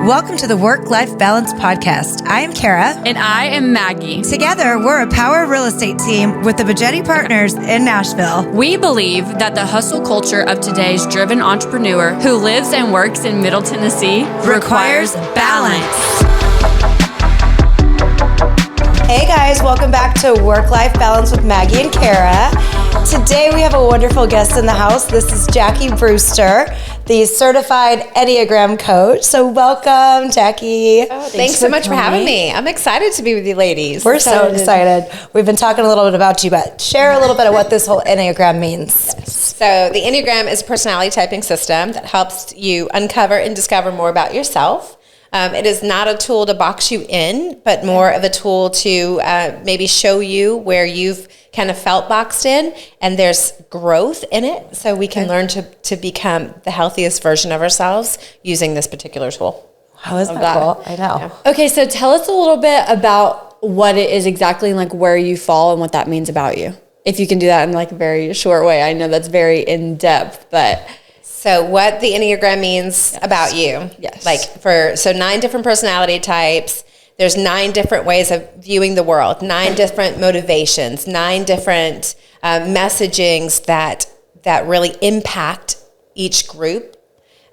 Welcome to the Work-Life Balance Podcast. I am Kara. And I am Maggie. Together, we're a power real estate team with the Bajetti Partners in Nashville. We believe that the hustle culture of today's driven entrepreneur who lives and works in Middle Tennessee requires balance. Hey guys, welcome back to Work-Life Balance with Maggie and Kara. Today we have a wonderful guest in the house. This is Jackie Brewster, the certified enneagram coach. So welcome, Jackie. Thanks so much for having me. I'm excited to be with you ladies. We're so excited. We've been talking a little bit about you, but share a little bit of what this whole enneagram means. So the enneagram is a personality typing system that helps you uncover and discover more about yourself. It is not a tool to box you in, but more of a tool to maybe show you where you've kind of felt boxed in, and there's growth in it, so we can learn to become the healthiest version of ourselves using this particular tool. How is that cool? I know. Yeah. Okay, so tell us a little bit about what it is exactly, and like where you fall and what that means about you. If you can do that in like a very short way. I know that's very in depth, but... So what the Enneagram means about you. Yes. So 9 different personality types. There's 9 different ways of viewing the world, 9 different motivations, 9 different messagings that really impact each group.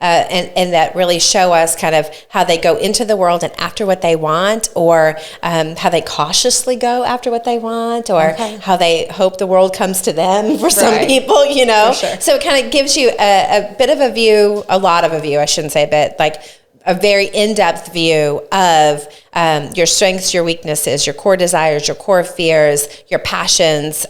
And that really show us kind of how they go into the world and after what they want, or how they cautiously go after what they want, or how they hope the world comes to them for some people, you know. For sure. So it kind of gives you a bit of a view, a lot of a view, I shouldn't say a bit, like a very in-depth view of your strengths, your weaknesses, your core desires, your core fears, your passions.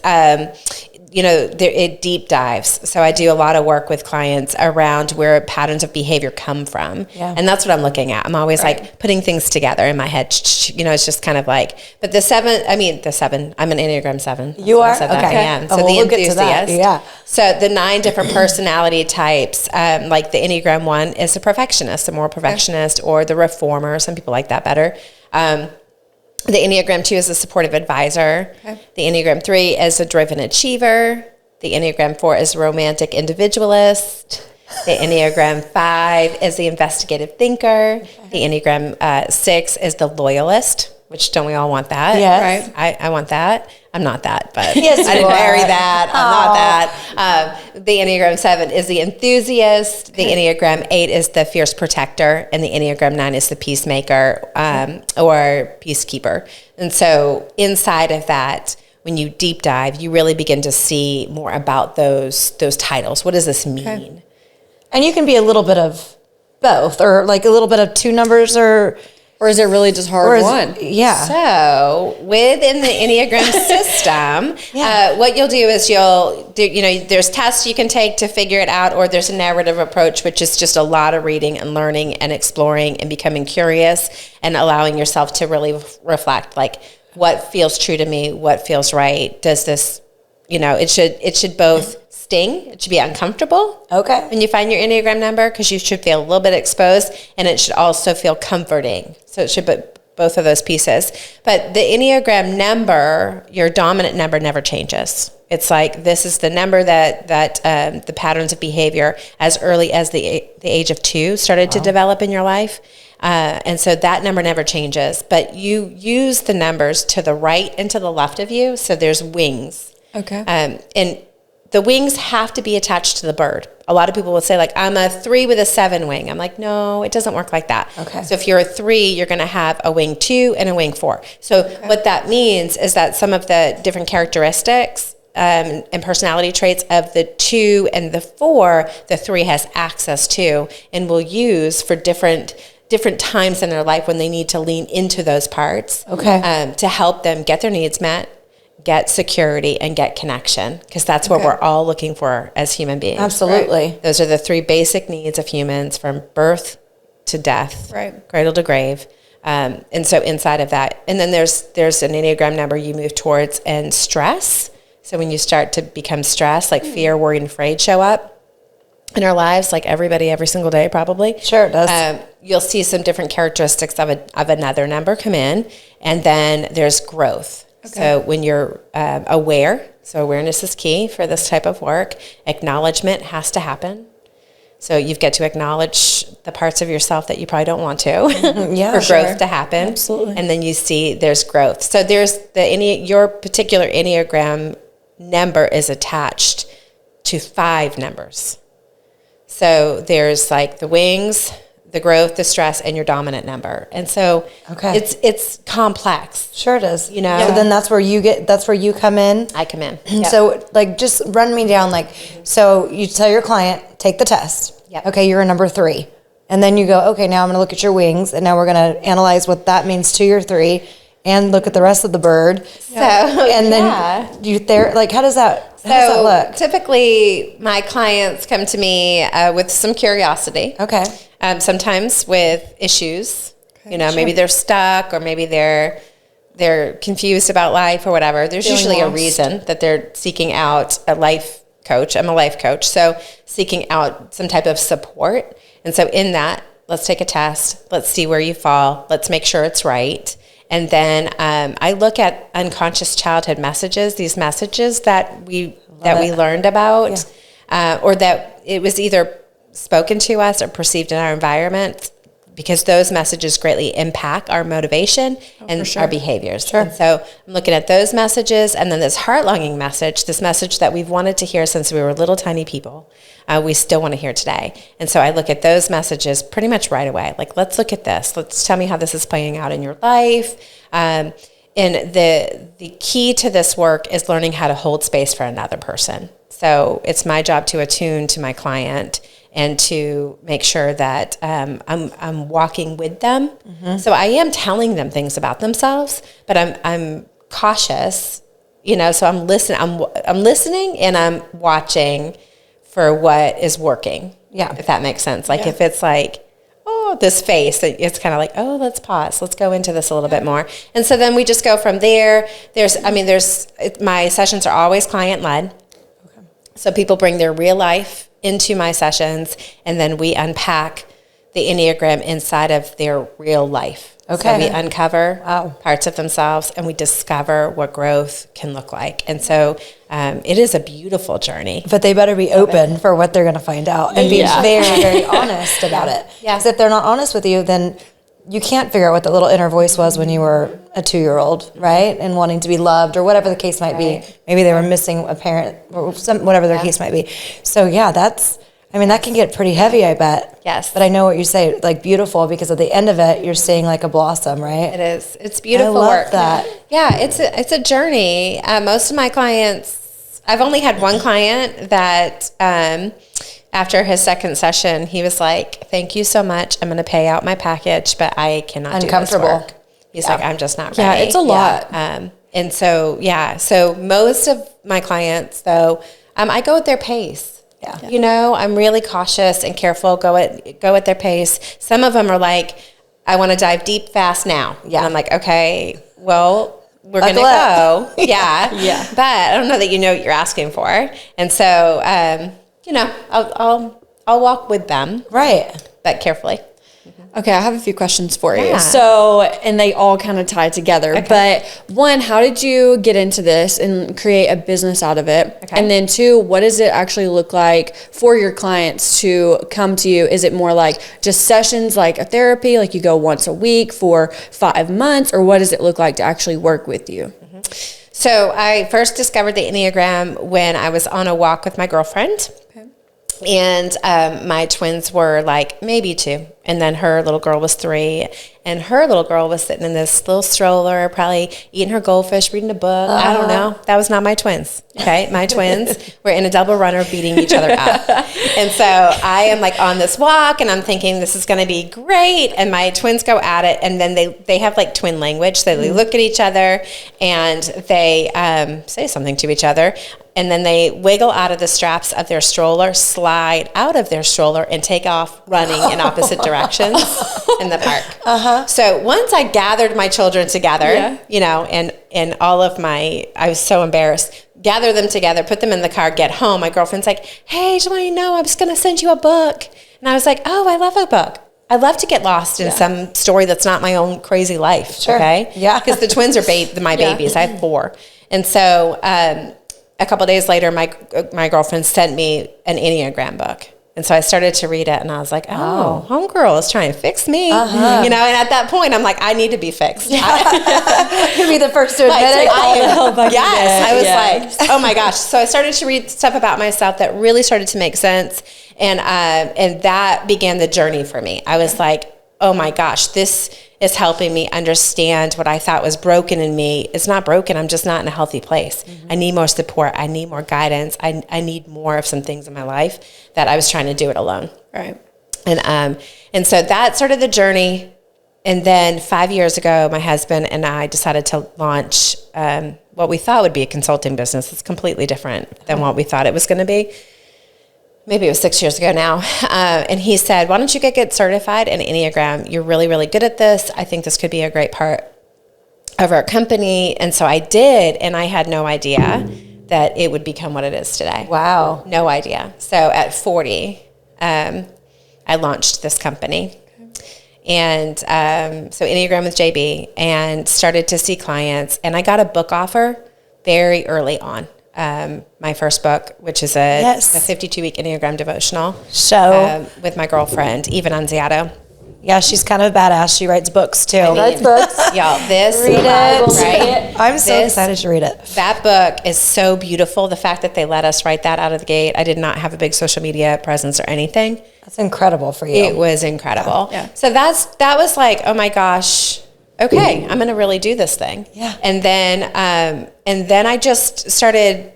It deep dives. So I do a lot of work with clients around where patterns of behavior come from. Yeah. And that's what I'm looking at. I'm always like putting things together in my head. It's just kind of like, but the 7, I'm an Enneagram 7. You are? Okay. I am. So we'll get to that. Yeah. So the 9 different personality types, like the Enneagram 1 is a perfectionist, a moral perfectionist, or the reformer. Some people like that better. The Enneagram 2 is a supportive advisor. Okay. The Enneagram 3 is a driven achiever. The Enneagram 4 is a romantic individualist. The Enneagram 5 is the investigative thinker. Okay. The Enneagram 6 is the loyalist, which don't we all want that? Yes. Right? I want that. I'm not that, but yes, I didn't marry that. I'm not that. The Enneagram 7 is the enthusiast. The Enneagram 8 is the fierce protector. And the Enneagram 9 is the peacemaker or peacekeeper. And so inside of that, when you deep dive, you really begin to see more about those titles. What does this mean? Okay. And you can be a little bit of both, or like a little bit of 2 numbers, or is it really just hard one? Yeah. So within the Enneagram system, what you'll do is there's tests you can take to figure it out, or there's a narrative approach, which is just a lot of reading and learning and exploring and becoming curious and allowing yourself to really reflect, like, what feels true to me, what feels right. Does this, it should both sting, it should be uncomfortable when you find your Enneagram number, because you should feel a little bit exposed, and it should also feel comforting. So it should put both of those pieces. But the Enneagram number, your dominant number, never changes. It's like, this is the number that the patterns of behavior as early as the age of 2 started to develop in your life. And so that number never changes, but you use the numbers to the right and to the left of you. So there's wings. Okay. And the wings have to be attached to the bird. A lot of people will say, like, I'm a 3 with a 7 wing. I'm like, no, it doesn't work like that. Okay. So if you're a 3, you're going to have a wing 2 and a wing 4. So what that means is that some of the different characteristics and personality traits of the 2 and the 4, the 3 has access to and will use for different times in their life when they need to lean into those parts to help them get their needs met, get security, and get connection, because that's what we're all looking for as human beings. Absolutely. Right? Those are the 3 basic needs of humans, from birth to death, cradle to grave. And so inside of that, and then there's an Enneagram number you move towards, and stress. So when you start to become stressed, like fear, worry, and afraid show up in our lives, like everybody, every single day, probably. Sure, it does. You'll see some different characteristics of another number come in, and then there's growth. So when you're aware, so awareness is key for this type of work. Acknowledgement has to happen. So you get to acknowledge the parts of yourself that you probably don't want to for growth to happen. Absolutely. And then you see there's growth. So there's your particular Enneagram number is attached to 5 numbers. So there's like the wings, the growth, the stress, and your dominant number. And so it's complex. Sure it is. You know? So then that's where you come in. I come in. Yep. So like just run me down so you tell your client, take the test. Yep. Okay, you're a number 3. And then you go, okay, now I'm gonna look at your wings and now we're gonna analyze what that means to your 3 and look at the rest of the bird. So and then how does that look? Typically my clients come to me with some curiosity. Okay. Sometimes with issues, maybe they're stuck or maybe they're confused about life or whatever. There's usually a reason that they're seeking out a life coach. I'm a life coach. So seeking out some type of support. And so in that, let's take a test. Let's see where you fall. Let's make sure it's right. And then I look at unconscious childhood messages, these messages that we learned about or that it was either spoken to us or perceived in our environment, because those messages greatly impact our motivation and our behaviors. Sure. And so I'm looking at those messages, and then this heart-longing message, this message that we've wanted to hear since we were little tiny people, we still want to hear today. And so I look at those messages pretty much right away. Like, let's look at this. Let's tell me how this is playing out in your life. And the key to this work is learning how to hold space for another person. So it's my job to attune to my client and to make sure that I'm walking with them. Mm-hmm. So I am telling them things about themselves, but I'm cautious, so I'm listening and I'm watching for what is working. Yeah. If that makes sense. Like if it's like, oh, this face, it's kind of like, oh, let's pause. Let's go into this a little bit more. And so then we just go from there. My sessions are always client-led. Okay. So people bring their real life into my sessions, and then we unpack the Enneagram inside of their real life. Okay. So we uncover parts of themselves, and we discover what growth can look like. And so it is a beautiful journey. But they better be open for what they're going to find out and be very, very honest about it. Yeah. Because if they're not honest with you, then you can't figure out what the little inner voice was when you were a 2-year-old, right? And wanting to be loved or whatever the case might be. Maybe they were missing a parent or whatever their case might be. So that can get pretty heavy, I bet. Yes. But I know what you say, like beautiful, because at the end of it, you're seeing like a blossom, right? It is. It's beautiful I love work. that. Yeah, it's a journey. Most of my clients, I've only had one client that after his second session, he was like, thank you so much. I'm going to pay out my package, but I cannot do this work. He's like, I'm just not ready. Yeah, it's a lot. And so, so most of my clients, though, I go at their pace. Yeah. I'm really cautious and careful, go at their pace. Some of them are like, I want to dive deep fast now. Yeah. And I'm like, okay, well, we're going to go. Yeah. Yeah. But I don't know that you know what you're asking for. And so, I'll walk with them. Right. But carefully. Okay, I have a few questions for you. Yeah. So, and they all kind of tie together. Okay. But one, how did you get into this and create a business out of it? Okay. And then 2, what does it actually look like for your clients to come to you? Is it more like just sessions like a therapy, like you go once a week for 5 months, or what does it look like to actually work with you? Mm-hmm. So I first discovered the Enneagram when I was on a walk with my girlfriend. Okay. And my twins were like maybe 2. And then her little girl was 3. And her little girl was sitting in this little stroller, probably eating her goldfish, reading a book. I don't know. That was not my twins. Okay. My twins were in a double runner beating each other up. And so I am like on this walk and I'm thinking this is going to be great. And my twins go at it. And then they have like twin language. So they look at each other and they say something to each other. And then they wiggle out of the straps of their stroller, slide out of their stroller, and take off running in opposite directions in the park. Uh-huh. So once I gathered my children together, and all of I was so embarrassed, gather them together, put them in the car, get home. My girlfriend's like, hey, just want you to know I was going to send you a book. And I was like, oh, I love a book. I love to get lost in some story that's not my own crazy life. Sure. Okay? Yeah. Because the twins are my babies. I have 4. And so a couple of days later, my girlfriend sent me an Enneagram book. And so I started to read it, and I was like, oh, homegirl is trying to fix me. You know, and at that point, I'm like, I need to be fixed. You'd be the first to admit it. I was like, oh my gosh. So I started to read stuff about myself that really started to make sense. And that began the journey for me. I was like, oh my gosh, this is helping me understand what I thought was broken in me. It's not broken. I'm just not in a healthy place. I need more support. I need more guidance. I need more of some things in my life that I was trying to do it alone. Right. And so that started the journey. And then 5 years ago, my husband and I decided to launch what we thought would be a consulting business. It's completely different than what we thought it was going to be. Maybe it was 6 years ago now. And he said, why don't you get certified in Enneagram? You're really, really good at this. I think this could be a great part of our company. And so I did, and I had no idea that it would become what it is today. Wow. No idea. So at 40, I launched this company. And so Enneagram with JB, and started to see clients. And I got a book offer very early on. My first book, which is a 52-week Enneagram devotional with my girlfriend, Eva Nunziato. Yeah, she's kind of a badass. She writes books too. Writes books. Y'all, read it. Right? I'm so excited to read it. That book is so beautiful. The fact that they let us write that out of the gate. I did not have a big social media presence or anything. That's incredible for you. It was incredible. Yeah. So that was like, oh my gosh, okay, I'm going to really do this thing. Yeah. And then I just started,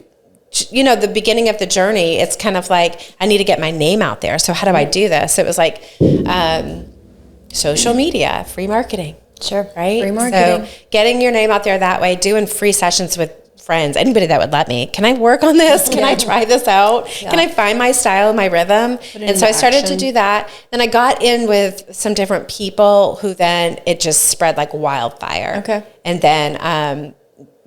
the beginning of the journey, it's kind of like, I need to get my name out there. So how do I do this? It was like social media, free marketing. Sure. Right? Free marketing. So getting your name out there that way, doing free sessions with friends, anybody that would let me. Can I work on this? Can I try this out? Yeah. Can I find my style, my rhythm? And so I started to do that. Then I got in with some different people who then it just spread like wildfire. Okay. And then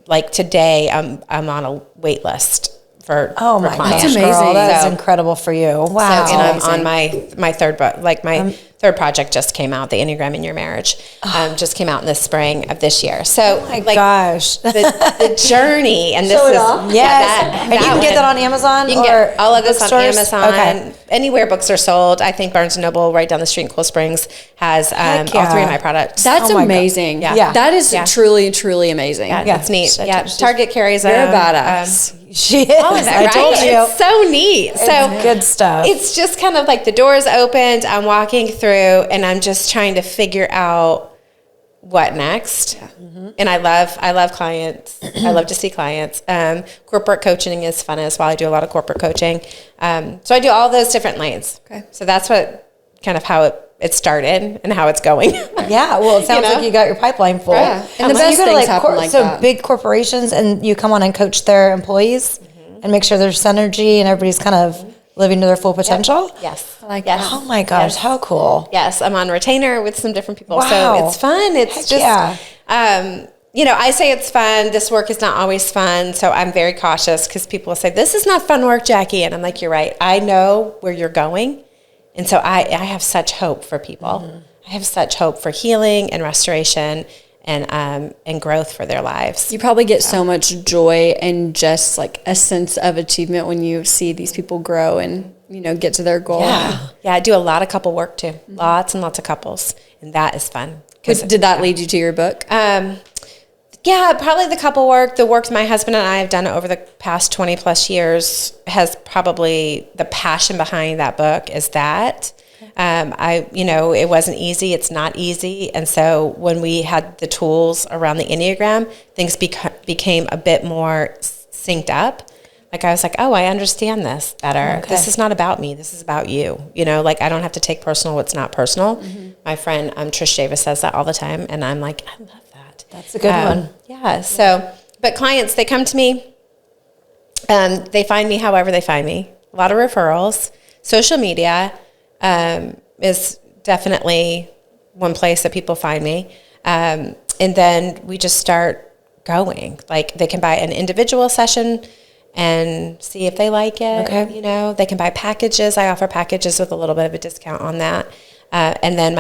like today I'm on a wait list for my clients. gosh, girl, that is incredible for you. Wow. So, and I'm on my third book, like my third project just came out, the Enneagram in Your Marriage, just came out in the spring of this year. So, gosh, the journey, and this is and you can get that on Amazon. You can get all of this on Amazon. Okay. Anywhere books are sold. I think Barnes & Noble, right down the street in Cool Springs, has all three of my products. That's amazing. Yeah. That is truly, truly amazing. Yeah, that's neat. Yeah, Target carries them. You're a badass. She is. All of that, I told you. It's so neat. So good stuff. It's just kind of like the doors opened. I'm walking through, and I'm just trying to figure out what next. Yeah. Mm-hmm. And I love clients. I love to see clients. Corporate coaching is fun as well. I do a lot of corporate coaching. So I do all those different lanes. Okay. So that's what kind of how it started and how it's going. Yeah. Well, it sounds like you got your pipeline full. Yeah. And the best things happen like that. Big corporations, and you come on and coach their employees and make sure there's synergy and everybody's kind of living to their full potential. Yep. Yes. I like that. Oh my gosh, how cool. Yes. I'm on retainer with some different people. Wow. So it's fun. It's just, I say it's fun. This work is not always fun. So I'm very cautious because people will say, this is not fun work, Jackie. And I'm like, you're right. I know where you're going. And so I have such hope for people. Mm-hmm. I have such hope for healing and restoration and growth for their lives. You probably get so much joy and just like a sense of achievement when you see these people grow and, get to their goal. Yeah. Yeah. I do a lot of couple work too. Mm-hmm. Lots and lots of couples. And that is fun. Did that lead you to your book? Yeah, probably the couple work. The work my husband and I have done over the past 20 plus years has probably the passion behind that book is that. It wasn't easy. It's not easy. And so when we had the tools around the Enneagram, things became a bit more synced up. Like I was like, oh, I understand this better. Okay. This is not about me. This is about you. I don't have to take personal what's not personal. Mm-hmm. My friend Trish Davis says that all the time. And I'm like, I love that. That's a good one. Yeah. So, but clients, they come to me. They find me however they find me. A lot of referrals. Social media is definitely one place that people find me. And then we just start going. Like they can buy an individual session and see if they like it. Okay. They can buy packages. I offer packages with a little bit of a discount on that. And then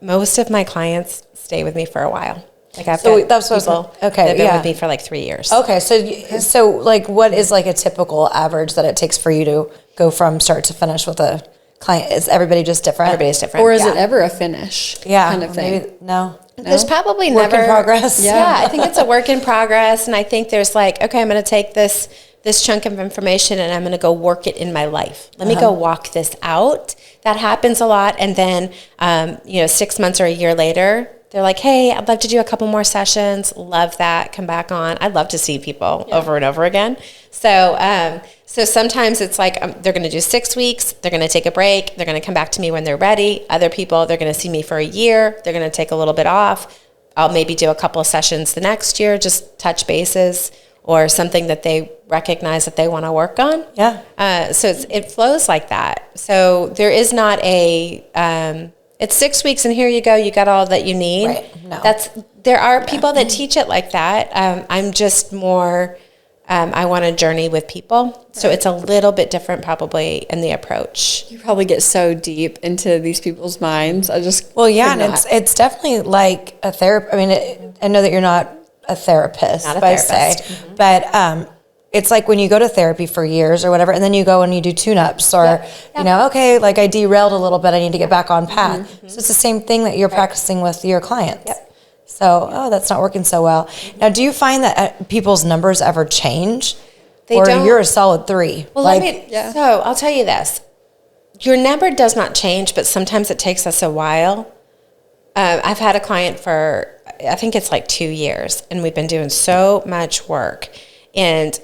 most of my clients stay with me for a while. Like I've got people that have been with me for like 3 years. Okay, so like what is like a typical average that it takes for you to go from start to finish with a client? Is everybody just different? Everybody's different. Or is it ever a finish? Kind of thing. Maybe, no. There's probably Work never in progress. Yeah, I think it's a work in progress, and I think there's like, okay, I'm going to take this chunk of information and I'm going to go work it in my life. Let me go walk this out. That happens a lot, and then 6 months or a year later, they're like, hey, I'd love to do a couple more sessions. Love that. Come back on. I'd love to see people over and over again. So sometimes it's like they're going to do 6 weeks. They're going to take a break. They're going to come back to me when they're ready. Other people, they're going to see me for a year. They're going to take a little bit off. I'll maybe do a couple of sessions the next year, just touch bases or something that they recognize that they want to work on. Yeah. So it flows like that. So there is not it's 6 weeks and here you go. You got all that you need. Right. No. There are people that teach it like that. I'm just more, I want to journey with people. So it's a little bit different probably in the approach. You probably get so deep into these people's minds. And it's definitely like a therapy. I mean, I know that you're not a therapist, Not a therapist. But it's like when you go to therapy for years or whatever, and then you go and you do tune-ups or, okay, like I derailed a little bit, I need to get back on path. So it's the same thing that you're practicing with your clients. Yep. So, that's not working so well. Now, do you find that people's numbers ever change? They or don't. You're a solid 3? Well, so I'll tell you this. Your number does not change, but sometimes it takes us a while. I've had a client for, I think it's like 2 years, and we've been doing so much work. And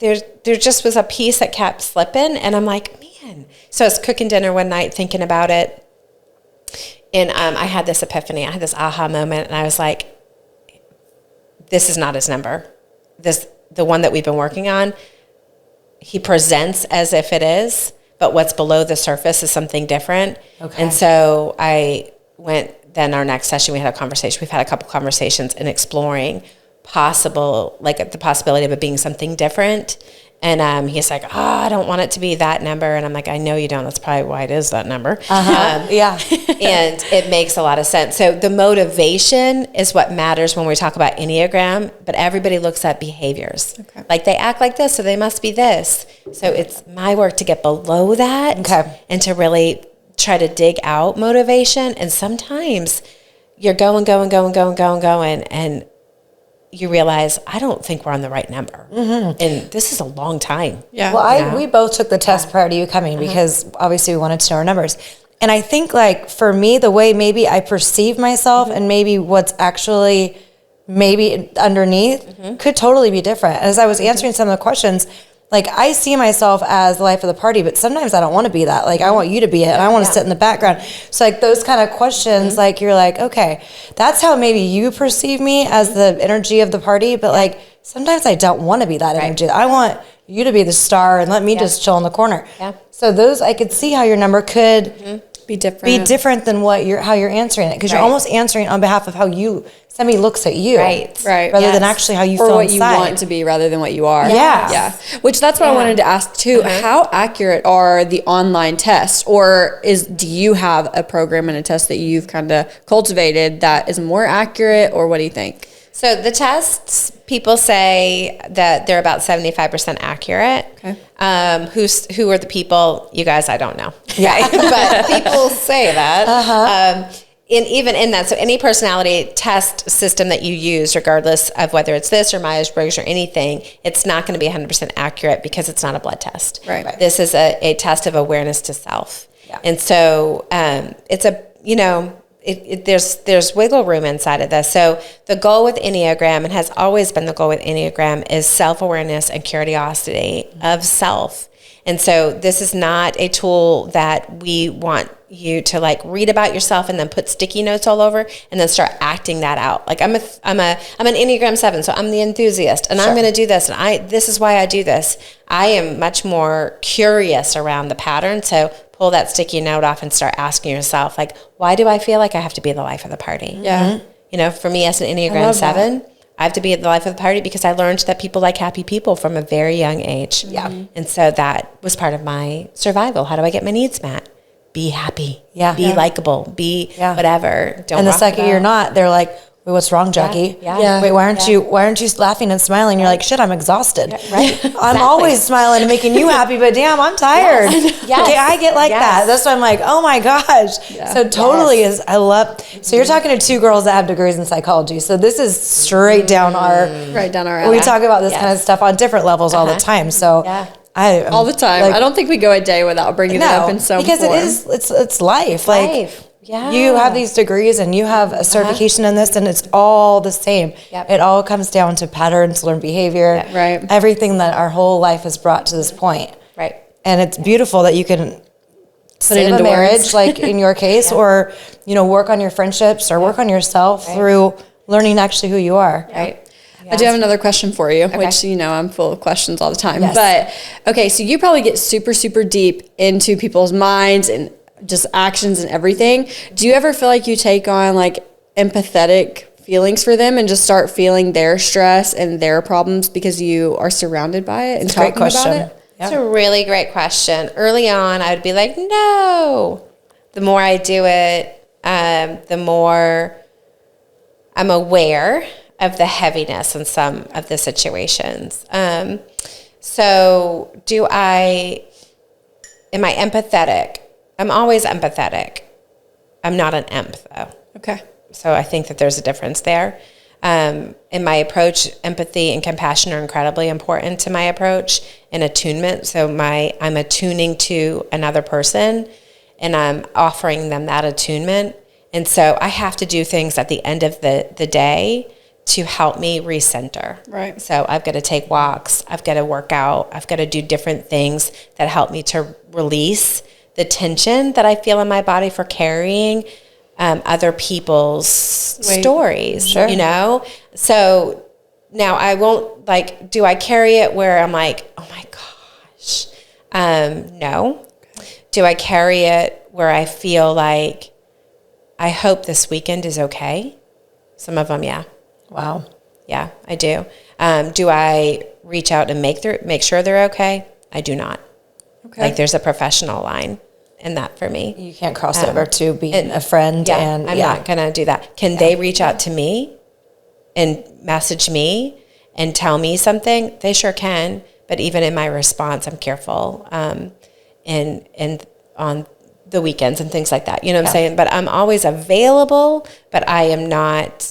there just was a piece that kept slipping, and I'm like, man. So I was cooking dinner one night thinking about it, and I had this epiphany. I had this aha moment, and I was like, this is not his number. The one that we've been working on, he presents as if it is, but what's below the surface is something different. Okay. And so I went, then our next session, we had a conversation. We've had a couple conversations in exploring the possibility of it being something different. And he's like, I don't want it to be that number. And I'm like, I know you don't. That's probably why it is that number. Yeah. And it makes a lot of sense. So the motivation is what matters when we talk about Enneagram, but everybody looks at behaviors. Okay. Like they act like this, so they must be this. So it's my work to get below that and to really try to dig out motivation. And sometimes you're going, and you realize, I don't think we're on the right number. Mm-hmm. And this is a long time. Yeah. Well, we both took the test prior to you coming because obviously we wanted to know our numbers. And I think like for me, the way maybe I perceive myself and maybe what's actually maybe underneath could totally be different. As I was answering some of the questions, like I see myself as the life of the party, but sometimes I don't want to be that. Like I want you to be it and I want to sit in the background. So like those kind of questions, like you're like, okay, that's how maybe you perceive me as the energy of the party. But like sometimes I don't want to be that energy. I want you to be the star and let me just chill in the corner. Yeah. So those, I could see how your number could be different than how you're answering it. Because you're almost answering on behalf of how somebody looks at you. Right. Rather than actually how you feel what inside. you want to be rather than what you are. Yeah. Which that's what I wanted to ask too. How accurate are the online tests? Or do you have a program and a test that you've kind of cultivated that is more accurate, or what do you think? So the tests, people say that they're about 75% accurate. Okay. Who are the people? You guys, I don't know. Yeah. But people say that. And even in that, so any personality test system that you use, regardless of whether it's this or Myers-Briggs or anything, it's not going to be 100% accurate because it's not a blood test. Right. This is a test of awareness to self. Yeah. And so it's there's wiggle room inside of this. So the goal with Enneagram, and has always been the goal with Enneagram, is self-awareness and curiosity of self. And so this is not a tool that we want you to like read about yourself and then put sticky notes all over and then start acting that out. Like I'm an Enneagram 7, so I'm the enthusiast and I'm going to do this and this is why I do this. I am much more curious around the pattern. So pull that sticky note off and start asking yourself, like, why do I feel like I have to be the life of the party? Yeah. You know, for me as an Enneagram 7, I have to be the life of the party because I learned that people like happy people from a very young age. Yeah. And so that was part of my survival. How do I get my needs met? Be happy. Yeah. Be likable. Be whatever. And the second you're not, they're like, wait, what's wrong, Jackie? Yeah. Wait, why aren't you laughing and smiling? You're like, shit, I'm exhausted. Right. I'm always smiling and making you happy, but damn, I'm tired. Yes. Okay, I get like that. That's why I'm like, oh my gosh. Yeah. So totally I love, so you're talking to two girls that have degrees in psychology. So this is straight down our, Right down our we alley. talk about this kind of stuff on different levels all the time. So All the time. like, I don't think we go a day without bringing it up in some because form. it is, it's life. Like, Life. Yeah. you have these degrees and you have a certification in this, and it's all the same. Yep. It all comes down to patterns, learned behavior, Right. everything that our whole life has brought to this point. Right. And it's beautiful that you can save it a into marriage, words. like in your case, or, you know, work on your friendships or work on yourself through learning actually who you are. Right. I do have another question for you, which, you know, I'm full of questions all the time. Yes. But, okay, so you probably get super, super deep into people's minds and just actions and everything. Do you ever feel like you take on, like, empathetic feelings for them and just start feeling their stress and their problems because you are surrounded by it and It's a great talking about question. it? Yeah. It's a really great question. Early on, I would be like, no. The more I do it, the more I'm aware of the heaviness in some of the situations. So am I empathetic? I'm always empathetic. I'm not an empath though. Okay. So I think that there's a difference there. In my approach, empathy and compassion are incredibly important to my approach and attunement. So I'm attuning to another person and I'm offering them that attunement. And so I have to do things at the end of the day to help me recenter. Right. So I've got to take walks. I've got to work out. I've got to do different things that help me to release the tension that I feel in my body for carrying other people's stories, Sure. you know? So now I won't, like, do I carry it where I'm like, oh my gosh? No. Do I carry it where I feel like, I hope this weekend is okay? Some of them, yeah. Wow. Yeah, I do. Do I reach out and make sure they're okay? I do not. Okay. Like there's a professional line in that for me. You can't cross over to being a friend. Yeah, and I'm not going to do that. Can they reach out to me and message me and tell me something? They sure can. But even in my response, I'm careful. And on the weekends and things like that. You know what I'm saying? But I'm always available, but I am not,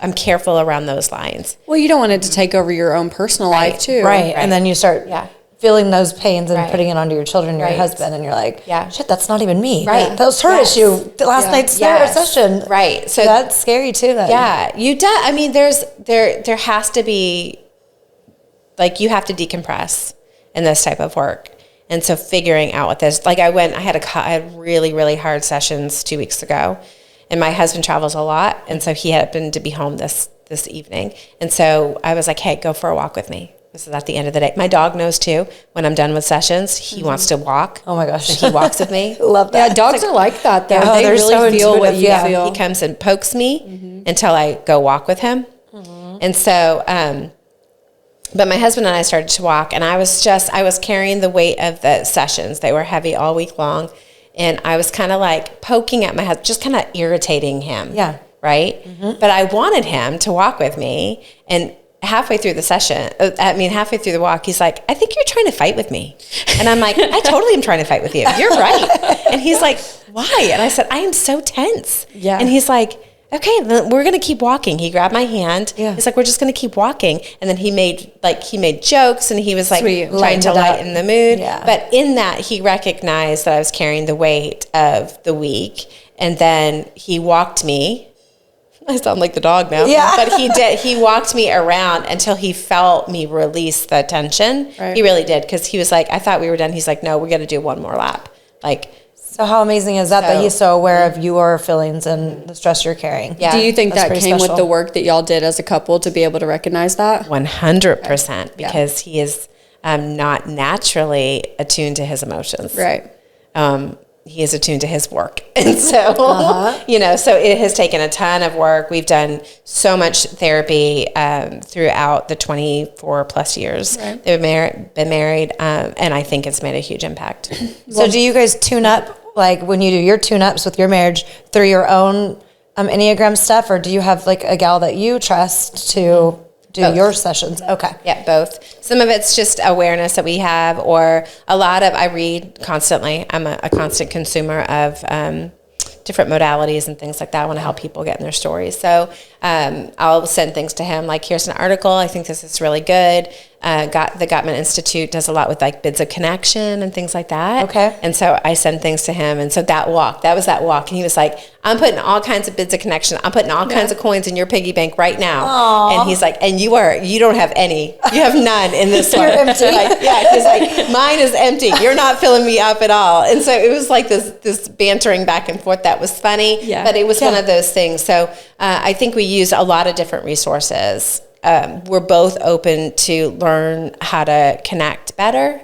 I'm careful around those lines. Well, you don't want it to take over your own personal life, too. Right. And then you start feeling those pains and Right. putting it onto your children and your Right. husband, and you're like, Yeah. shit, that's not even me. Right. That was her Yes. issue. Last night's their session. Right. So that's scary too. That Yeah, you do. I mean, there has to be, like, you have to decompress in this type of work. And so figuring out what this, like I had really, really hard sessions 2 weeks ago, and my husband travels a lot. And so he happened to be home this evening. And so I was like, hey, go for a walk with me. This is at the end of the day. My dog knows too, when I'm done with sessions, he wants to walk. Oh my gosh. So he walks with me. Love that. Yeah, dogs are like that, though. Yeah. Oh, They they're really so feel what intuitive. you Yeah. feel. He comes and pokes me until I go walk with him. And so, but my husband and I started to walk, and I was carrying the weight of the sessions. They were heavy all week long. And I was kind of like poking at my husband, just kind of irritating him. Yeah. Right. But I wanted him to walk with me. And halfway through halfway through the walk, he's like, I think you're trying to fight with me. And I'm like, I totally am trying to fight with you. You're right. And he's like, why? And I said, I am so tense. Yeah. And he's like, okay, then we're going to keep walking. He grabbed my hand. Yeah. He's like, we're just going to keep walking. And then he made jokes, and he was like Sweet. trying to Lightened it up. lighten the mood. Yeah. But in that, he recognized that I was carrying the weight of the week. And then he walked me. I sound like the dog now. Yeah. But he did. He walked me around until he felt me release the tension. Right. He really did, because he was like, I thought we were done. He's like, no, we got to do one more lap. Like, So how amazing is that So- that he's so aware of your feelings and the stress you're carrying? Yeah. Do you think That's that pretty came special. with the work that y'all did as a couple to be able to recognize that? 100%, because he is not naturally attuned to his emotions. Right. He is attuned to his work. And so, so it has taken a ton of work. We've done so much therapy throughout the 24 plus years Right. they've been married. And I think it's made a huge impact. So do you guys tune up, like when you do your tune-ups with your marriage, through your own Enneagram stuff, or do you have like a gal that you trust to do Both. your sessions? Okay. Yeah, both. Some of it's just awareness that we have, or a lot of, I read constantly. I'm a constant consumer of different modalities and things like that. I want to help people get in their stories. So I'll send things to him, like, here's an article. I think this is really good. The Gottman Institute does a lot with like bids of connection and things like that. Okay. And so I send things to him. And so that was that walk. And he was like, I'm putting all kinds of bids of connection. I'm putting all kinds of coins in your piggy bank right now. Aww. And he's like, and you don't have any. You have none in this one. You're empty. Like, yeah, he's like, mine is empty. You're not filling me up at all. And so it was like this bantering back and forth that was funny. Yeah. But it was one of those things. So I think we use a lot of different resources. We're both open to learn how to connect better,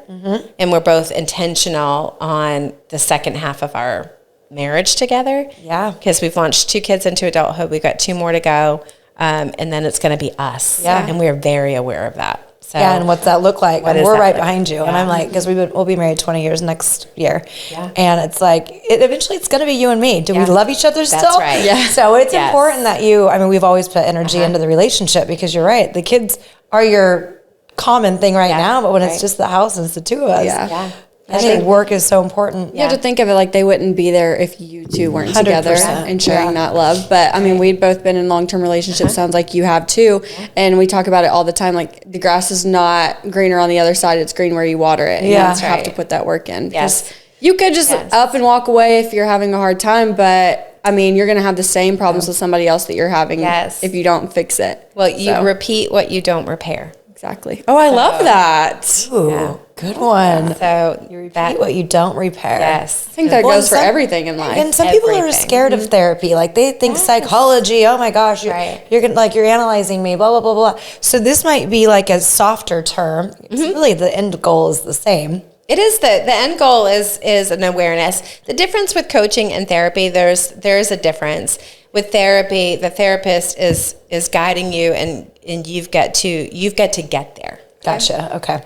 and we're both intentional on the second half of our marriage together. Yeah. Because we've launched 2 kids into adulthood. We've got 2 more to go, and then it's going to be us. Yeah. And we're very aware of that. So, Yeah, and what's that look like? What And does we're that right look behind you. like? And I'm Yeah. like, because we'll be married 20 years next year. Yeah. And it's like, eventually it's going to be you and me. Do we love each other still? right. Yeah. So it's Yes. important that we've always put energy into the relationship, because you're right. The kids are your common thing right now, but when it's just the house and it's the 2 of us. Yeah. I think work is so important. You have to think of it like they wouldn't be there if you two weren't together 100%. and sharing Yeah. that love. But I mean, we'd both been in long-term relationships. Sounds like you have too. And we talk about it all the time. Like, the grass is not greener on the other side. It's green where you water it. And Yeah. you That's have right. to put that work in. Yes. Because you could just up and walk away if you're having a hard time. But I mean, you're going to have the same problems with somebody else that you're having Yes. if you don't fix it. Well, you So, repeat what you don't repair. exactly. Oh, I love that. Ooh, good one. So You repeat what you don't repair. Yes. I think that Well, goes for some- everything in life. And some people are Everything. scared of therapy. Like, they think psychology, oh my gosh, Right. you're gonna, like, you're analyzing me, blah, blah, blah, blah. So this might be like a softer term. It's really, the end goal is the same. It is the end goal is an awareness. The difference with coaching and therapy, there's a difference. With therapy, the therapist is guiding you, and you've got to get there. Gotcha. Okay.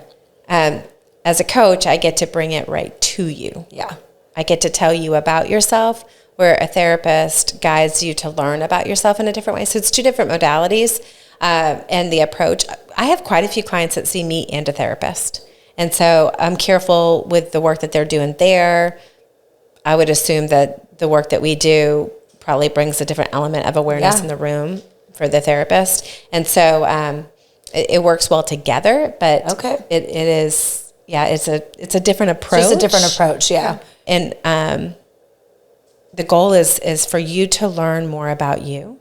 As a coach, I get to bring it right to you. Yeah. I get to tell you about yourself, where a therapist guides you to learn about yourself in a different way. So it's 2 different modalities, and the approach. I have quite a few clients that see me and a therapist. And so I'm careful with the work that they're doing there. I would assume that the work that we do probably brings a different element of awareness in the room for the therapist. And so it works well together, but Okay. it is, it's a different approach. Just a different approach. Yeah. And the goal is for you to learn more about you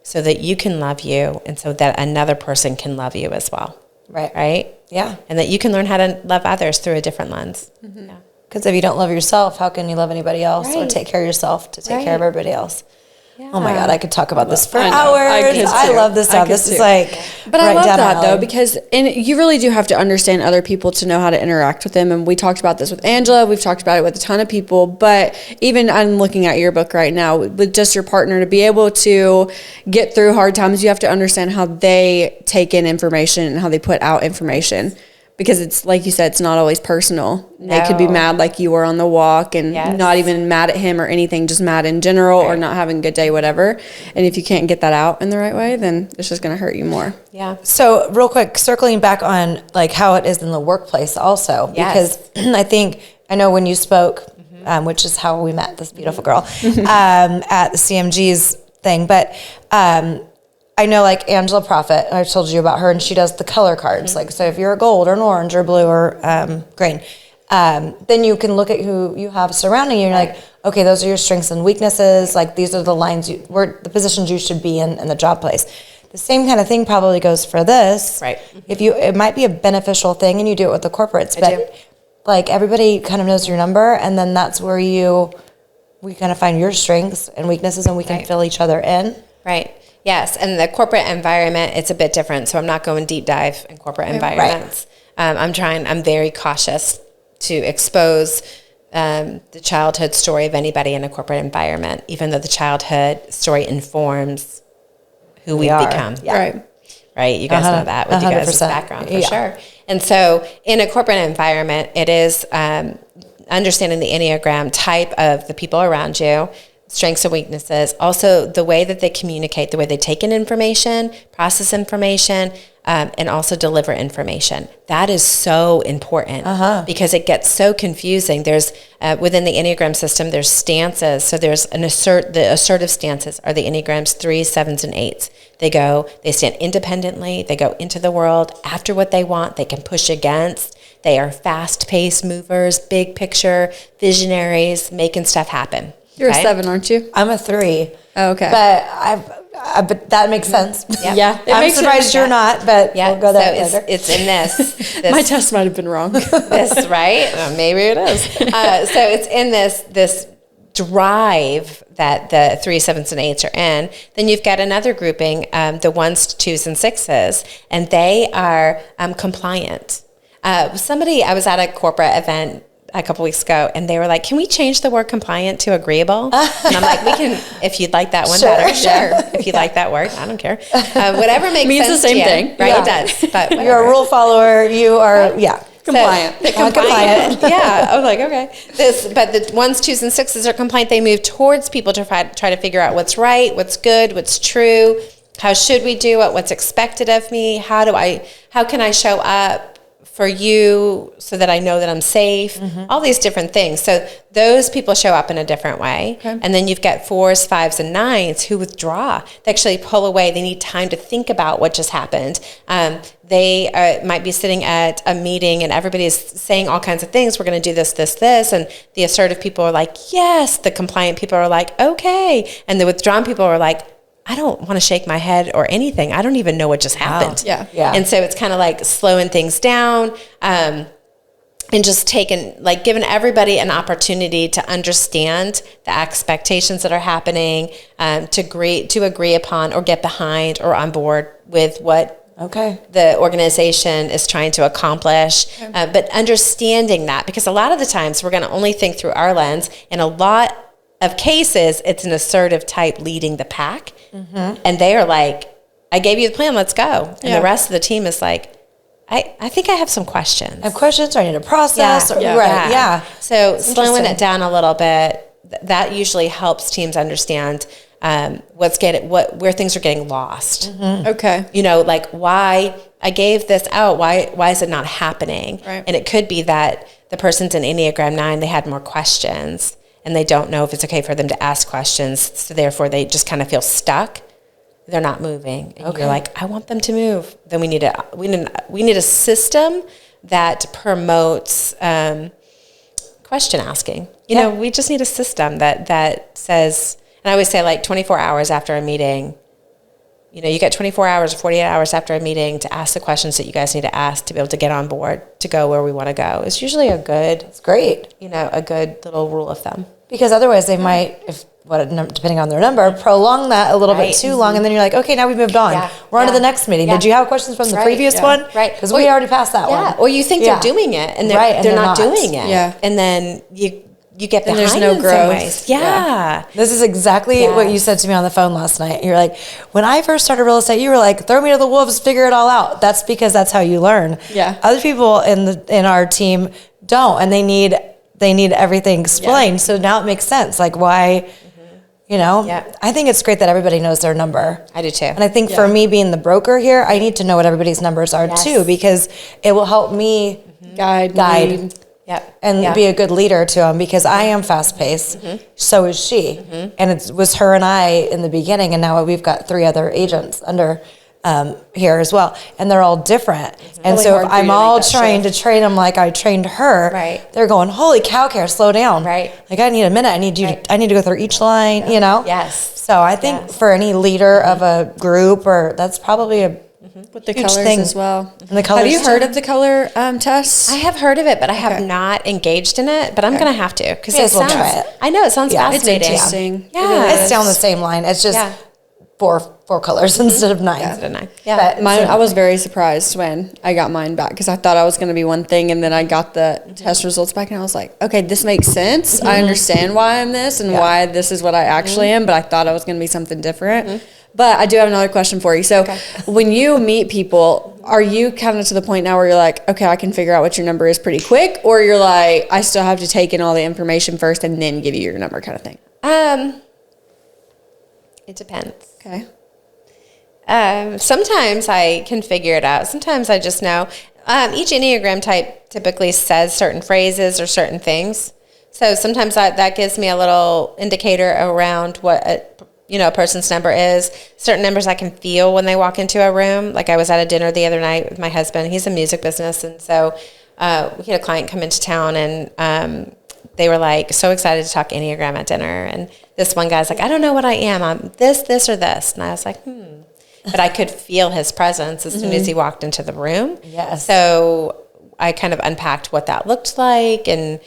so that you can love you, and so that another person can love you as well. Right. Right? Yeah. And that you can learn how to love others through a different lens. Yeah. Because if you don't love yourself, how can you love anybody else or Right. take care of yourself to take Right. care of everybody else? Oh my God, I could talk about this for I know. hours. I could I too. love this I stuff. could This is too. like, But I right love down that our though, alley. because you really do have to understand other people to know how to interact with them. And we talked about this with Angela. We've talked about it with a ton of people. But even I'm looking at your book right now with just your partner, to be able to get through hard times, you have to understand how they take in information and how they put out information. Because it's like you said, it's not always personal. They could be No. mad like you were on the walk, and Yes. not even mad at him or anything, just mad in general, or not having a good day, whatever. And if you can't get that out in the right way, then it's just going to hurt you more. Yeah. So real quick, circling back on like how it is in the workplace also, Yes. because I know when you spoke, which is how we met this beautiful girl, at the CMG's thing, but I know like Angela Prophet, I told you about her, and she does the color cards. Like, so if you're a gold or an orange or blue or green, then you can look at who you have surrounding you. And you're like, okay, those are your strengths and weaknesses. Like, these are the lines, the positions you should be in the job place. The same kind of thing probably goes for this. Right. It might be a beneficial thing, and you do it with the corporates, I but do. like everybody kind of knows your number, and then that's where we kind of find your strengths and weaknesses, and we can fill each other in. Right. Yes. And the corporate environment, it's a bit different. So I'm not going deep dive in corporate environments. I'm very cautious to expose the childhood story of anybody in a corporate environment, even though the childhood story informs who we've are. become. Yeah. Right. Right? You guys know that with you guys' 100%. background for Yeah. sure. And so in a corporate environment, it is understanding the enneagram type of the people around you, strengths and weaknesses, also the way that they communicate, the way they take in information, process information, and also deliver information. That is so important because it gets so confusing. There's within the Enneagram system, there's stances. So there's the assertive stances are the Enneagrams 3s, 7s, and 8s. They stand independently. They go into the world after what they want. They can push against. They are fast-paced movers, big picture, visionaries, making stuff happen. You're a 7, aren't you? I'm a 3. Oh, okay. But that makes sense. Yeah. I'm surprised you're not, but we'll go there later. It's in this. My test might have been wrong. This, right? Maybe it is. So it's in this drive that the 3s, 7s, and 8s are in. Then you've got another grouping, the 1s, 2s, and 6s, and they are compliant. I was at a corporate event a couple weeks ago, and they were like, can we change the word compliant to agreeable? And I'm like, we can, if you'd like that one better, sure. If you like that word, I don't care. Whatever makes means sense the same to you, thing. right? Yeah. It does. But whatever. You're a rule follower. You are, Compliant. So, compliant. Yeah. I was like, okay. But the 1s, 2s, and 6s are compliant. They move towards people to try to figure out what's right, what's good, what's true. How should we do it? What's expected of me? How can I show up for you so that I know that I'm safe, all these different things. So those people show up in a different way. Okay. And then you've got 4s, 5s, and 9s who withdraw. They actually pull away. They need time to think about what just happened. They might be sitting at a meeting and everybody's saying all kinds of things. We're going to do this, this, this. And the assertive people are like, yes. The compliant people are like, okay. And the withdrawn people are like, I don't want to shake my head or anything. I don't even know what just happened. Yeah. And so it's kind of like slowing things down and just giving everybody an opportunity to understand the expectations that are happening, to agree upon or get behind or on board with what the organization is trying to accomplish. But understanding that, because a lot of the times we're going to only think through our lens. In a lot of cases, it's an assertive type leading the pack. And they are like, I gave you the plan, let's go. And the rest of the team is like, I think I have some questions. I have questions, or I need to process. Yeah. So slowing it down a little bit, that usually helps teams understand where things are getting lost. Okay. Like why I gave this out, why is it not happening? Right. And it could be that the person's in Enneagram 9, they had more questions. And they don't know if it's okay for them to ask questions, so therefore they just kind of feel stuck. They're not moving, and you're like, I want them to move. Then we need a system that promotes question asking. You know, we just need a system that says, and I always say, like 24 hours after a meeting, you get 24 hours or 48 hours after a meeting to ask the questions that you guys need to ask to be able to get on board to go where we want to go. It's usually a good little rule of thumb. Because otherwise they might, depending on their number, prolong that a little bit too long, and then you're like, okay, now we've moved on. We're on to the next meeting. Did you have questions from the previous one? Right. Because we already passed that one. Or you think they're doing it, and they're not doing it. Yeah. And then you get behind there's no in growth. some ways. Yeah. This is exactly what you said to me on the phone last night. You're like, when I first started real estate, you were like, throw me to the wolves, figure it all out. That's because that's how you learn. Yeah. Other people in our team don't, and they need everything explained. So now it makes sense. Like why, I think it's great that everybody knows their number. I do too. And I think for me being the broker here, I need to know what everybody's numbers are too, because it will help me guide. And be a good leader to them, because I am fast paced. So is she. And it was her and I in the beginning, and now we've got 3 other agents under here as well, and they're all different. And really so if I'm all trying shift. to train them like I trained her, they're going, holy cow, Kara, slow down. Like I need a minute. I need to go through each line. Yes. So I think for any leader of a group, or that's probably a with the huge colors thing as well. And the colors have you heard of the color tests? I have heard of it, but I have not engaged in it. But I'm going to have to, because it sounds. Try it. I know it sounds fascinating. It's interesting. Yeah, it's down the same line. It's just four colors instead of 9. Instead of 9. But I was very surprised when I got mine back, because I thought I was going to be one thing, and then I got the test results back, and I was like, okay, this makes sense. I understand why I'm this and why this is what I actually am, but I thought I was going to be something different. But I do have another question for you. So when you meet people, are you kind of to the point now where you're like, okay, I can figure out what your number is pretty quick, or you're like, I still have to take in all the information first and then give you your number kind of thing? It depends. Okay. Sometimes I can figure it out. Sometimes I just know. Each Enneagram type typically says certain phrases or certain things. So sometimes that gives me a little indicator around what a person's number is. Certain numbers I can feel when they walk into a room. Like I was at a dinner the other night with my husband. He's in music business, and so we had a client come into town, and they were like so excited to talk Enneagram at dinner. And this one guy's like, I don't know what I am. I'm this, or this. And I was like, But I could feel his presence as soon as he walked into the room. Yes. So I kind of unpacked what that looked like and,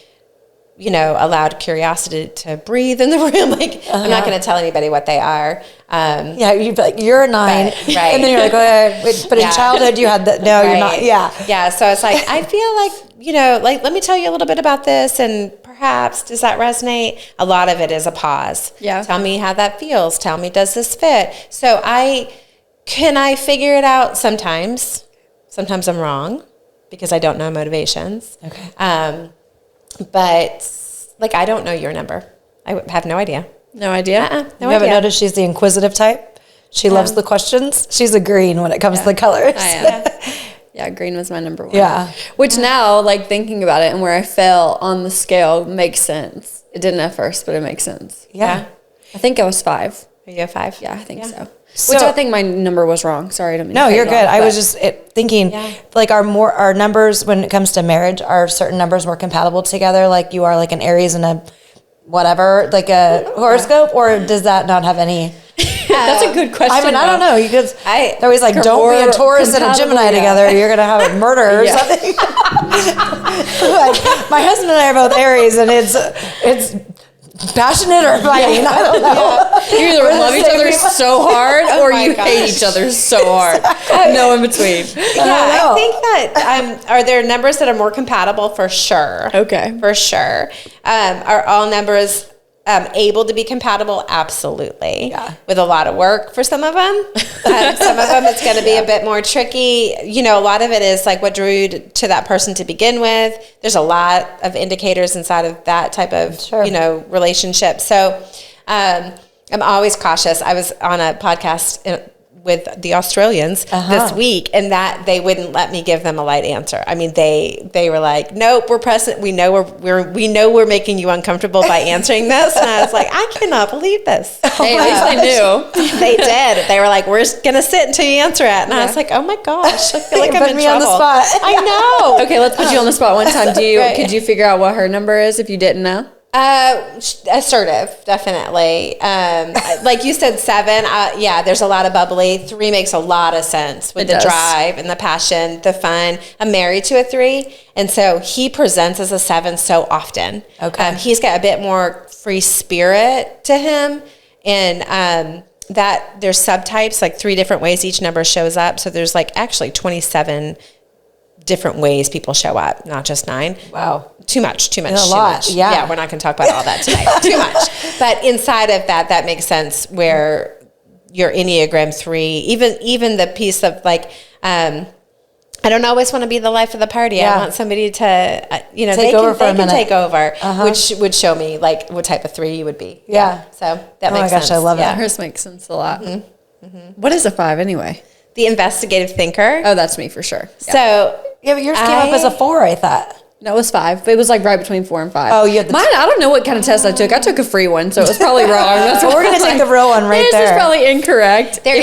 allowed curiosity to breathe in the room. Like, I'm not going to tell anybody what they are. You'd be like, you're a 9. Right. And then you're like, wait, but in childhood you had that. No, Right. you're not. Yeah. Yeah. So it's like, I feel like, let me tell you a little bit about this, and perhaps, does that resonate? A lot of it is a pause. Yeah. Tell me how that feels. Tell me, does this fit? So can I figure it out sometimes? Sometimes I'm wrong because I don't know motivations. Okay. But I don't know your number. I have no idea. No idea? No You haven't idea. noticed she's the inquisitive type? She loves the questions. She's a green when it comes to the colors. I am. Yeah, green was my number 1. Yeah. Which now, thinking about it and where I fell on the scale makes sense. It didn't at first, but it makes sense. Yeah. I think I was 5. Are you a 5? Yeah, I think so. So- Which I think my number was wrong. Sorry, I didn't mean No, to cut you're you good. off, I but- was just thinking, our numbers when it comes to marriage, are certain numbers more compatible together? Like you are like an Aries and a whatever, like a horoscope, or does that not have any? That's a good question. I mean, I don't know. Because I- they're always like, don't be a Taurus and a compatible, Gemini yeah. together. You're gonna have a murder or Yeah. something. Like, my husband and I are both Aries, and it's passionate or fighting. I don't know. You either We're the love each same other people. so hard or my you gosh. hate each other so hard. No in between. I think that are there numbers that are more compatible? For sure. Okay. For sure. Are all numbers able to be compatible? Absolutely. Yeah. With a lot of work for some of them. Some of them it's going to be a bit more tricky. A lot of it is like what drew you to that person to begin with. There's a lot of indicators inside of that type of, Sure. relationship. So I'm always cautious. I was on a podcast with the Australians this week, and that they wouldn't let me give them a light answer. I mean, they were like, "Nope, we're present. We know we're making you uncomfortable by answering this." And I was like, "I cannot believe this." Hey, at least I knew. They did. They were like, "We're just gonna sit until you answer it." And I was like, "Oh my gosh, I feel like I'm Put in me trouble." on the spot. I know. Okay, let's put you on the spot one time. Right. Could you figure out what her number is if you didn't know? Assertive, definitely. Like you said, 7. Yeah, there's a lot of bubbly. 3 makes a lot of sense with It the does. drive and the passion, the fun. I'm married to a 3, and so he presents as a 7 so often. Okay. He's got a bit more free spirit to him, and that there's subtypes, like 3 different ways each number shows up. So there's actually 27 different ways people show up, not just 9. Wow. Too much. A lot, yeah. Yeah, we're not going to talk about all that tonight. Too much. But inside of that makes sense where your Enneagram 3, even the piece of I don't always want to be the life of the party. Yeah. I want somebody to, Take they over for a can minute. take over, which would show me what type of 3 you would be. Yeah. So that Oh my makes gosh, sense. I love it. Yeah. Hers makes sense a lot. What is a 5 anyway? The investigative thinker. Oh, that's me for sure. Yeah. So Yeah, but yours came up as a 4, I thought. No, it was 5. But it was right between 4 and 5. Oh, you had the Mine, I don't know what kind of test I took. I took a free one, so it was probably wrong. That's We're gonna take the real one right This there. is probably incorrect. There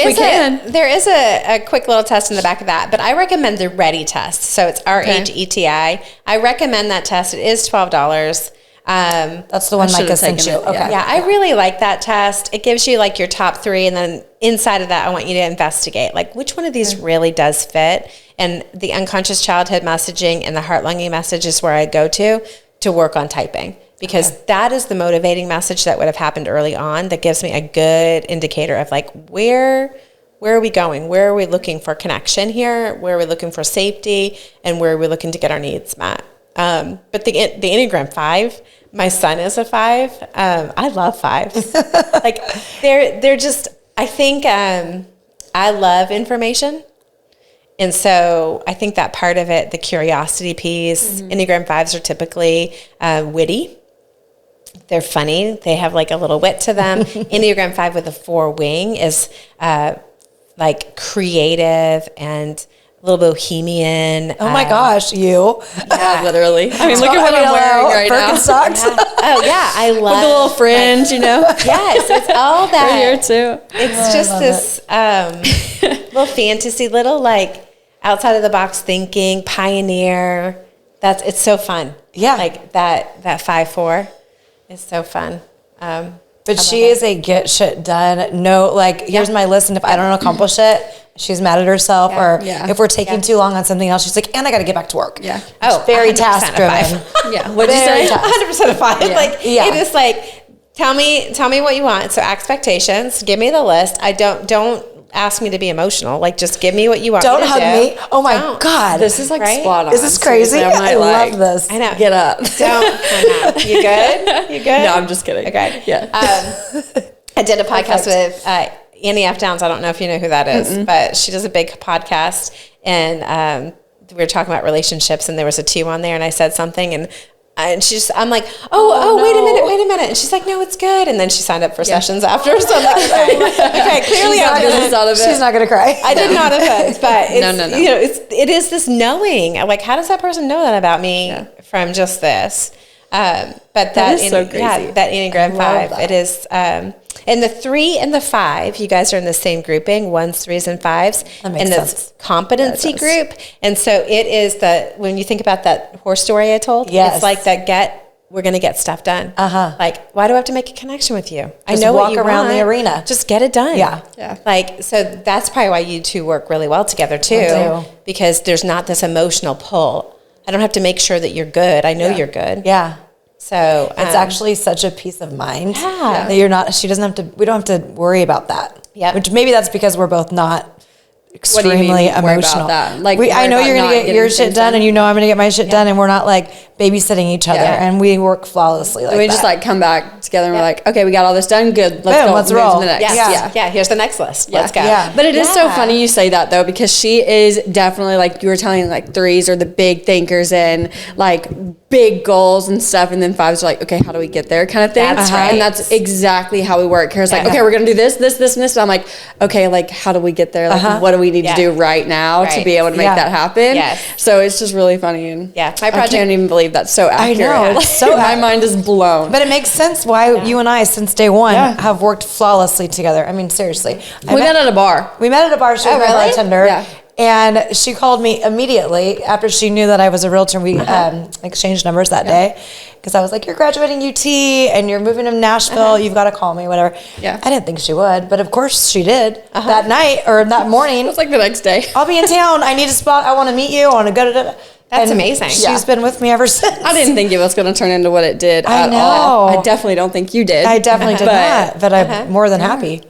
is a quick little test in the back of that, but I recommend the READY test. So it's RHETI. I recommend that test. It is $12. That's the one I Micah should've sent taken you. it, Okay. Yeah, I really like that test. It gives you your top 3, and then inside of that, I want you to investigate which one of these really does fit. And the unconscious childhood messaging and the heart-lunging message is where I go to work on typing, because that is the motivating message that would have happened early on that gives me a good indicator of where are we going? Where are we looking for connection here? Where are we looking for safety? And where are we looking to get our needs met? But the Enneagram 5, my son is a 5. I love 5s. They're just, I think I love information. And so I think that part of it, the curiosity piece, Enneagram 5s are typically witty. They're funny. They have like a little wit to them. Enneagram 5 with a 4 wing is like creative and a little bohemian. Oh my gosh, you. Yeah, literally. I mean, look at what I'm wearing right now. Birkenstocks. Oh yeah, I love With the little fringe, you know. Yes, it's all that. Right here too. It's just this little fantasy, little like outside of the box thinking, pioneer. It's so fun. Yeah. Like that 5-4 is so fun. But she is a get shit done. No, like, here's my list, and if I don't accomplish it, she's mad at herself. Or if we're taking too long on something else, she's like, and I got to get back to work. Yeah. It's very task driven. Yeah. What'd you say? 100% of 5. Yeah. Like Yeah. it is like, tell me what you want. So expectations, give me the list. I don't ask me to be emotional. Like, just give me what you want. Don't me to hug do. me. Oh my Don't. God. This is like Right? spot on. This is crazy. Seriously, I love this. I know. Get up. Don't. You good? You good? No, I'm just kidding. Okay. Yeah. I did a podcast with Annie F. Downs. I don't know if you know who that is, but she does a big podcast, and we were talking about relationships, and there was a 2 on there, and I said something, and I'm like, wait a minute. And she's like, no, it's good. And then she signed up for sessions after. So I'm like, okay, clearly She's not going to cry. I did not offend, but it's, No. you know, it is this knowing. Like, how does that person know that about me from just this? But that is so crazy. Yeah, that Enneagram 5. It is, and the 3 and the 5, you guys are in the same grouping, 1s, 3s, and 5s. That makes in sense. this competency group. And so it is when you think about that horse story I told, Yes. it's like we're going to get stuff done. Like, why do I have to make a connection with you? I Just know walk what you around want. the arena. Just get it done. Yeah. Like, so that's probably why you two work really well together too, I do. because there's not this emotional pull. I don't have to make sure that you're good. I know you're good. Yeah. So It's actually such a peace of mind Yeah. that we don't have to worry about that. Yep. Which maybe that's because we're both not What do you mean, extremely worry about emotional. that? Like, I worry know about you're going not to get getting your shit things done, done? and you know I'm going to get my shit done, and we're not like babysitting each other, and we work flawlessly like we that. just like come back together and we're like, okay, we got all this done. Good. Let's Boom, go. let's Move roll. to the next. yeah. Here's the next list. Let's go. Yeah. But it is so funny you say that though, because she is definitely, like you were telling, like 3s are the big thinkers and like big goals and stuff, and then 5s are like, okay, how do we get there kind of thing. That's right. And that's exactly how we work. Kara's like, okay, we're gonna do this, and this. And I'm like, okay, like how do we get there? Like what do we need to do right now to be able to make that happen? Yes. So it's just really funny, and Yeah. My I project. can't even believe that's so accurate. know, it's so my mind is blown. But it makes sense why you and I, since day one, have worked flawlessly together. I mean, seriously. We met at a bar. We met at a bar. She was my really? bartender. Yeah. And she called me immediately after she knew that I was a realtor. We exchanged numbers that day because I was like, you're graduating UT and you're moving to Nashville. You've got to call me, whatever. Yeah. I didn't think she would, but of course she did. That night or that morning. It was like the next day. I'll be in town. I need a spot. I want to meet you. I want to go to. That's amazing. She's been with me ever since. I didn't think it was going to turn into what it did I at all. know. I definitely don't think you did. I definitely did But- not, but I'm more than happy.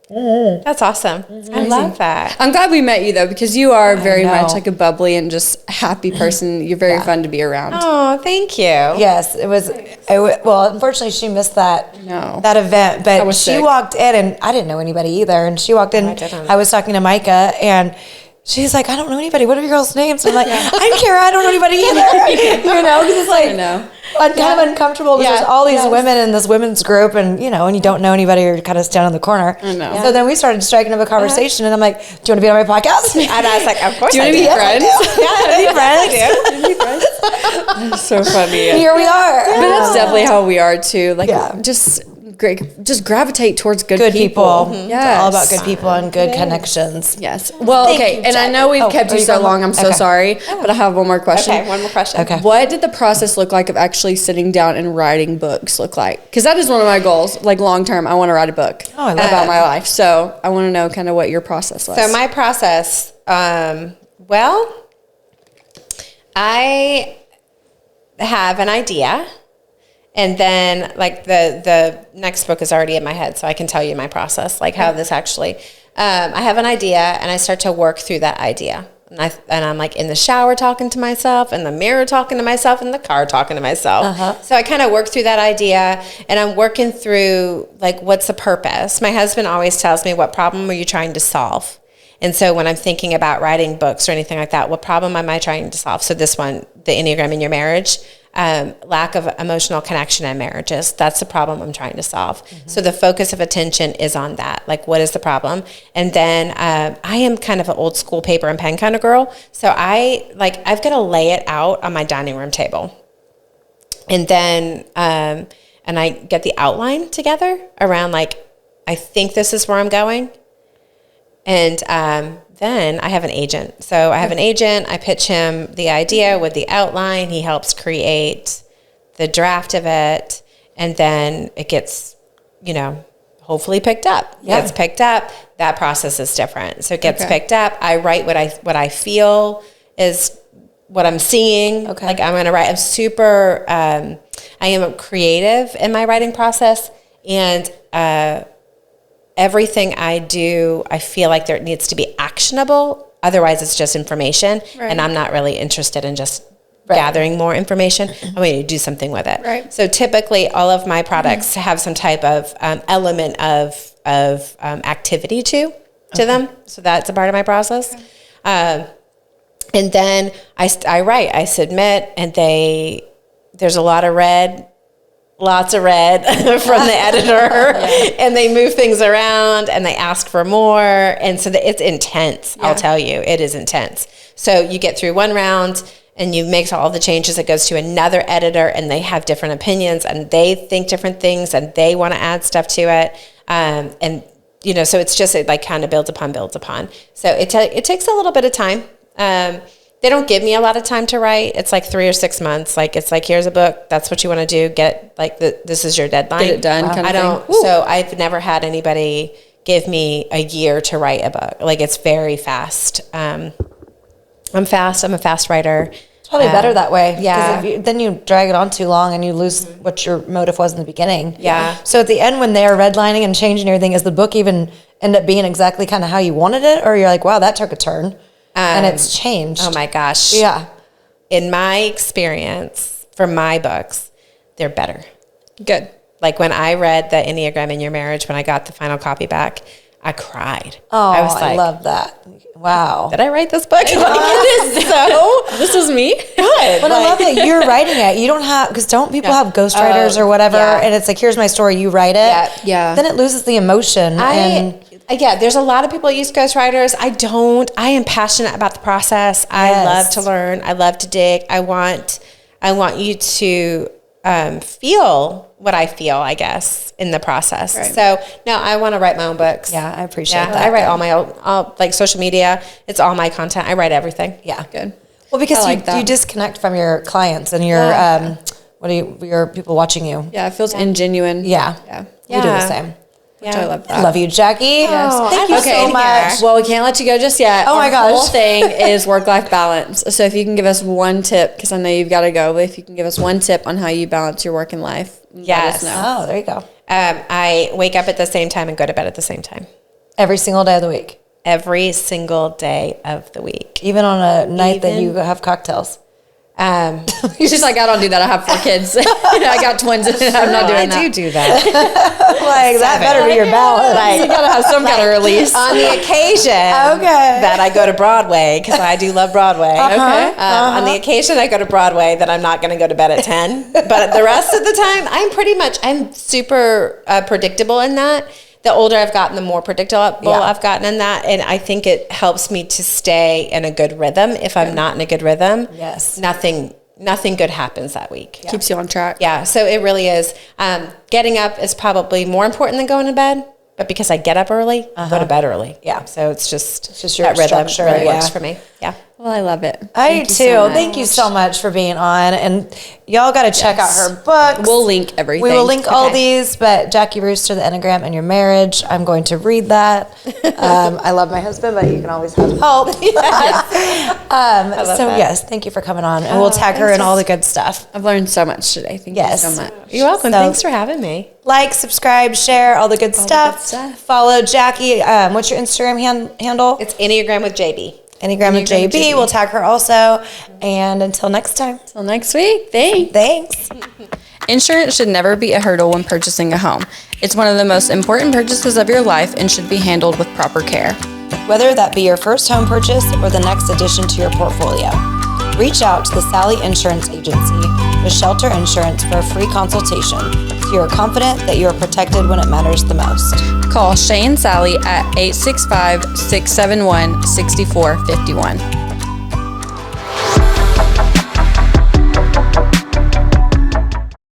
That's awesome. I love that. I'm glad we met you though, because you are very know. much like a bubbly and just happy person. You're very fun to be around. Oh, thank you. Yes, it was. Well, unfortunately, she missed that event. But was she sick. walked in, and I didn't know anybody either. And she walked in. didn't. I was talking to Micah, and she's like, "I don't know anybody. What are your girls' names?" I'm like, "I'm Kara. I don't know anybody either." You know, because it's like kind of uncomfortable because there's all these women in this women's group, and you know, and you don't know anybody. You're kind of standing in the corner. I know. So then we started striking up a conversation, and I'm like, "Do you want to be on my podcast?" And I was like, of course Do you I want to be do. friends? Yeah, be friends. That's so funny. Here we are. But that's definitely how we are too. Like Yeah. just gravitate towards good people. people. It's all about good people and good connections. Yes. Well, Thank okay. you, And I Jack. know we've kept are you you so going long. home? I'm so Okay. sorry. But I have one more question. Okay, one more question. Okay. What did the process look like of actually sitting down and writing books look like? Because that is one of my goals. Like long term, I want to write a book Oh, I love about that. my life. So I want to know kind of what your process was. So my process, well, I have an idea, and then like the next book is already in my head, so I can tell you my process, like how this actually. I have an idea, and I start to work through that idea. And I'm like in the shower talking to myself, in the mirror talking to myself, in the car talking to myself. So I kind of work through that idea, and I'm working through like, what's the purpose? My husband always tells me, what problem are you trying to solve? And so when I'm thinking about writing books or anything like that, what problem am I trying to solve? So this one, the Enneagram in your marriage, lack of emotional connection in marriages. That's the problem I'm trying to solve. So the focus of attention is on that. Like, what is the problem? And then I am kind of an old school paper and pen kind of girl. So I've got to lay it out on my dining room table. And then, and I get the outline together around like, I think this is where I'm going. And then I have an agent. So I have an agent. I pitch him the idea with the outline. He helps create the draft of it. And then it gets, hopefully picked up. Yeah. Gets picked up. That process is different. So it gets picked up. I write what I feel is what I'm seeing. Okay. Like, I'm going to write. I'm super, I am creative in my writing process. And everything I do, I feel like there needs to be actionable. Otherwise, it's just information. Right. And I'm not really interested in just gathering more information. I want you to do something with it. Right. So typically, all of my products have some type of element of activity to them. So that's a part of my process. Okay. And then I write, I submit, and there's a lot of red. Lots of red from the editor, and they move things around and they ask for more. And so it's intense. Yeah. I'll tell you, it is intense. So you get through one round and you make all the changes. It goes to another editor and they have different opinions and they think different things and they want to add stuff to it. So it's just, it like kind of builds upon. So it takes a little bit of time. They don't give me a lot of time to write. It's like 3 or 6 months. Like, it's like, here's a book. That's what you want to do. Get like this is your deadline. Get it done. Kind of thing. So I've never had anybody give me a year to write a book. Like, it's very fast. I'm fast. I'm a fast writer. It's probably better that way. Yeah. Because then you drag it on too long and you lose what your motive was in the beginning. Yeah. So at the end, when they're redlining and changing everything, is the book even end up being exactly kind of how you wanted it? Or you're like, wow, that took a turn. And it's changed. Oh my gosh. Yeah. In my experience, for my books, they're better. Good. Like, when I read the Enneagram in Your Marriage, when I got the final copy back, I cried. Oh, I was like, I love that. Wow. Did I write this book? This is me. Good. But I love that you're writing it. You don't have, because don't people have ghostwriters or whatever, and it's like, here's my story, you write it. Yeah. Then it loses the emotion. There's a lot of people use ghostwriters. I don't. I am passionate about the process. I love to learn. I love to dig. I want you to feel what I feel, I guess, in the process. Right. So, no, I want to write my own books. Yeah, I appreciate that. I write all my own, like social media. It's all my content. I write everything. Yeah. Good. Well, because you disconnect from your clients and your people watching you. Yeah, it feels ingenuine. Yeah. You do the same. Yeah. I love that. Love you, Jackie. Yes. Thank you so much. Well, we can't let you go just yet. Oh my gosh. The whole thing is work-life balance. So if you can give us one tip, because I know you've got to go, but if you can give us one tip on how you balance your work and life, let us know. Oh, there you go. I wake up at the same time and go to bed at the same time. Every single day of the week. Every single day of the week. Even on a night that you have cocktails. She's like, I don't do that. I have 4 kids. I got twins. I'm not doing that. I do that. Like, that better be your balance. Like, you gotta have some kind of release. On the occasion that I go to Broadway, because I do love Broadway. On the occasion I go to Broadway, that I'm not going to go to bed at 10. But the rest of the time, I'm super predictable in that. The older I've gotten, the more predictable I've gotten in that. And I think it helps me to stay in a good rhythm. If I'm not in a good rhythm, nothing good happens that week. Yeah. Keeps you on track. Yeah, so it really is. Getting up is probably more important than going to bed. But because I get up early, go to bed early. Yeah, so it's just your that rhythm structure. really works for me. Yeah. Well, I love it. I do too. Thank you so much for being on. And y'all got to check out her books. We'll link everything. We will link all these, but Jackie Brewster, The Enneagram and Your Marriage, I'm going to read that. I love my husband, but you can always have help. Yes, thank you for coming on. And we'll tag her in all the good stuff. I've learned so much today. Thank you so much. You're welcome. Thanks for having me. Like, subscribe, share, all the good stuff. Follow Jackie. What's your Instagram handle? It's Enneagram with JB. Enneagram with JB. We'll tag her also. And until next time. Until next week. Thanks. Insurance should never be a hurdle when purchasing a home. It's one of the most important purchases of your life and should be handled with proper care. Whether that be your first home purchase or the next addition to your portfolio, reach out to the Sally Insurance Agency with Shelter Insurance for a free consultation so you are confident that you are protected when it matters the most. Call Shay and Sally at 865-671-6451.